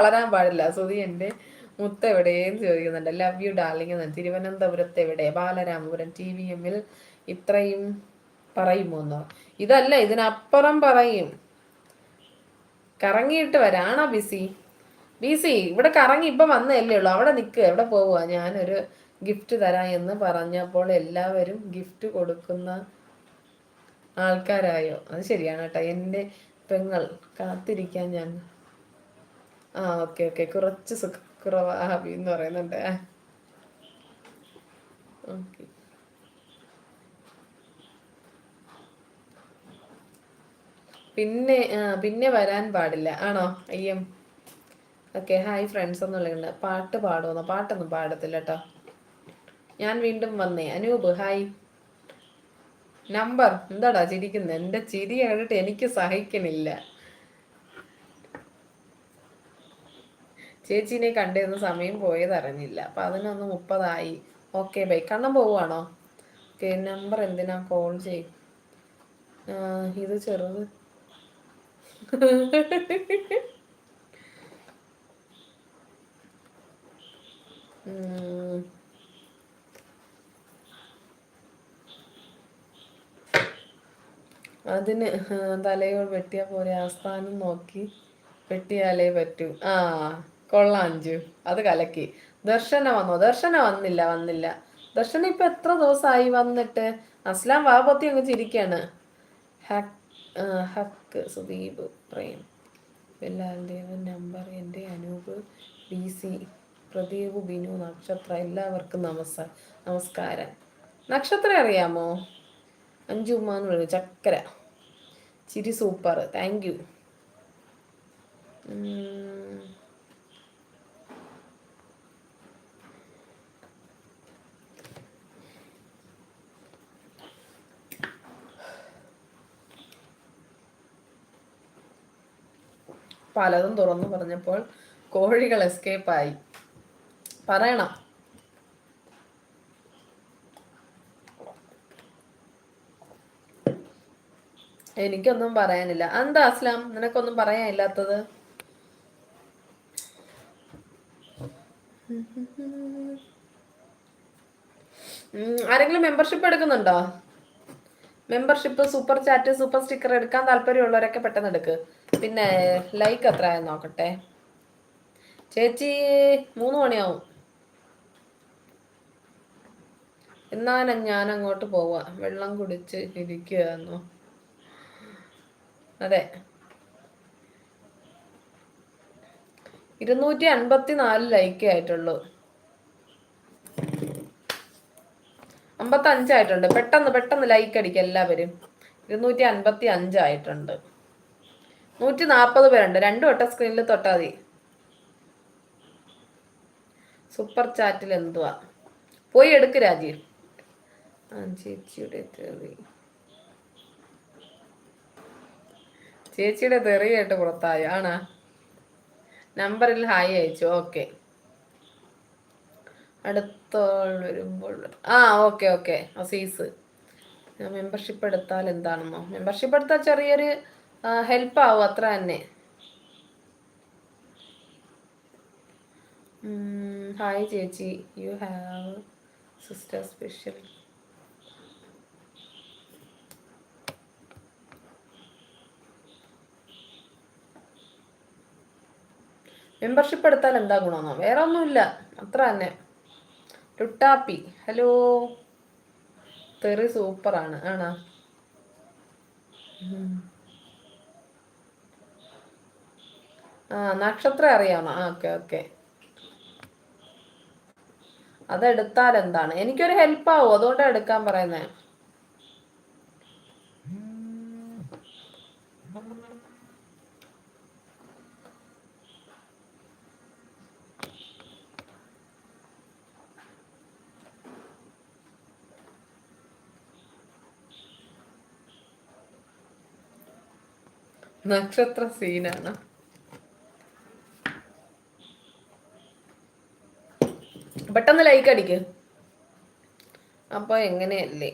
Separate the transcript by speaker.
Speaker 1: വളരാൻ പാടില്ല. സുധി എൻ്റെ മുത്ത് എവിടെയെന്ന് ചോദിക്കുന്നുണ്ട്. ലവ് യു ഡാർലിംഗ് എന്ന്. തിരുവനന്തപുരത്ത് എവിടെ? ബാലരാമപുരം TVM-ൽ ഇത്രയും പറയുമോന്നോ? ഇതല്ല, ഇതിനപ്പുറം പറയും. കറങ്ങിയിട്ട് വരാണോ ബിസി? ഇവിടെ കറങ്ങി ഇപ്പൊ വന്നല്ലേ ഉള്ളു. അവിടെ നിൽക്കുക, എവിടെ പോവുക? ഞാനൊരു ഗിഫ്റ്റ് തരാം എന്ന് പറഞ്ഞപ്പോൾ എല്ലാവരും ഗിഫ്റ്റ് കൊടുക്കുന്ന ആൾക്കാരായോ? അത് ശരിയാണ് കേട്ടോ. എൻ്റെ പെങ്ങൾ കാത്തിരിക്കാൻ ഞാൻ. ഓക്കെ ഓക്കെ, കുറച്ച് സുഖക്കുറവാബി എന്ന് പറയുന്നുണ്ട്. ഓക്കെ, പിന്നെ വരാൻ പാടില്ല ആണോ? അയ്യം. ഓക്കെ, ഹായ് ഫ്രണ്ട്സ് ഒന്നുമില്ല. പാട്ട് പാടുമെന്നോ? പാട്ടൊന്നും പാടത്തില്ല കേട്ടോ. ഞാൻ വീണ്ടും വന്നേ. അനൂപ് ഹായ്. നമ്പർ എന്താടാ ചിരിക്കുന്നത്? എൻ്റെ ചിരി കണ്ടിട്ട് എനിക്ക് സഹിക്കണില്ല. ചേച്ചീനെ കണ്ടിരുന്ന സമയം പോയത് അറിഞ്ഞില്ല. 11:30 ഓക്കെ ബൈ. കണ്ണം പോവുകയാണോ? ഓക്കെ, നമ്പർ എന്തിനാ കോൾ ചെയ്യും? ഇത് ചെറുത്. അതിന് തലയോട് വെട്ടിയാൽ പോലെ ആസ്ഥാനം നോക്കി വെട്ടിയാലേ പറ്റൂ. കൊള്ളാം അഞ്ചു, അത് കലക്കി. ദർശന വന്നോ? ദർശന വന്നില്ല. ദർശന ഇപ്പൊ എത്ര ദിവസമായി വന്നിട്ട്? അസ്ലാം വാപത്തി അങ്ങ് ചിരിക്കാണ്. ഹക്ക് സുദീപ് പ്രേം വെല്ലാൽദേവൻ നമ്പർ എൻ്റെ അനൂപ് BC പ്രദീപ് ബിനു നക്ഷത്ര എല്ലാവർക്കും നമസ്കാരം. നക്ഷത്രം അറിയാമോ? അഞ്ചുമാന്ന് വിളിക്കും. ചക്കര ചിരി സൂപ്പർ, താങ്ക് യു. പലതും തുറന്നു പറഞ്ഞപ്പോൾ കോഴികൾ എസ്കേപ്പായി. പറയണം. എനിക്കൊന്നും പറയാനില്ല. എന്താ അസ്ലാം, നിനക്കൊന്നും പറയാനില്ലാത്തത്? ആരെങ്കിലും മെമ്പർഷിപ്പ് എടുക്കുന്നുണ്ടോ? Membership, super chat, super sticker എടുക്കാൻ താല്പര്യമുള്ളവരൊക്കെ പെട്ടെന്ന് എടുക്ക്. പിന്നെ ലൈക്ക് എത്രയായി നോക്കട്ടെ. ചേച്ചി 3 മണിയാവും. എന്നാലും ഞാൻ അങ്ങോട്ട് പോവാ. വെള്ളം കുടിച്ച് ഇരിക്കുകയെന്നോ? അതെ, 254 ലൈക്ക് ആയിട്ടുള്ളൂ. 55 ആയിട്ടുണ്ട്. പെട്ടെന്ന് ലൈക്ക് അടിക്കുക എല്ലാവരും. 255 ആയിട്ടുണ്ട്. 140 പേരുണ്ട്. 2 വട്ടം സ്ക്രീനിൽ തൊട്ടാൽ മതി. സൂപ്പർ ചാറ്റിൽ എന്തുവാ? പോയി എടുക്ക് രാജീവ്. ചേച്ചിയുടെ തെറി കേട്ട് പുറത്തായി ആണാ? നമ്പറിൽ ഹായ് അയച്ചു. ഓക്കെ, അടുത്തോൾ വരുമ്പോൾ. ഓക്കെ അസീസ്. മെമ്പർഷിപ്പ് എടുത്താൽ എന്താണെന്നോ? മെമ്പർഷിപ്പ് എടുത്താൽ ചെറിയൊരു ഹെൽപ്പ് ആവും, അത്ര തന്നെ. ഹായ് ചേച്ചി, you have sister special. Membership എടുത്താൽ എന്താ ഗുണമെന്നോ? വേറെ ഒന്നുമില്ല, അത്ര തന്നെ. ടുട്ടാപ്പി ഹലോ. തെറി സൂപ്പറാണ് ആണോ? നക്ഷത്രം അറിയാമോ? ഓക്കെ. അതെടുത്താൽ എന്താണ്? എനിക്കൊരു ഹെൽപ്പ് ആവും, അതുകൊണ്ടാണ് എടുക്കാൻ പറയുന്നേ. നക്ഷത്ര സീനാണ്. പെട്ടെന്ന് ലൈക്ക് അടിക്ക്. അപ്പൊ എങ്ങനെയല്ലേ?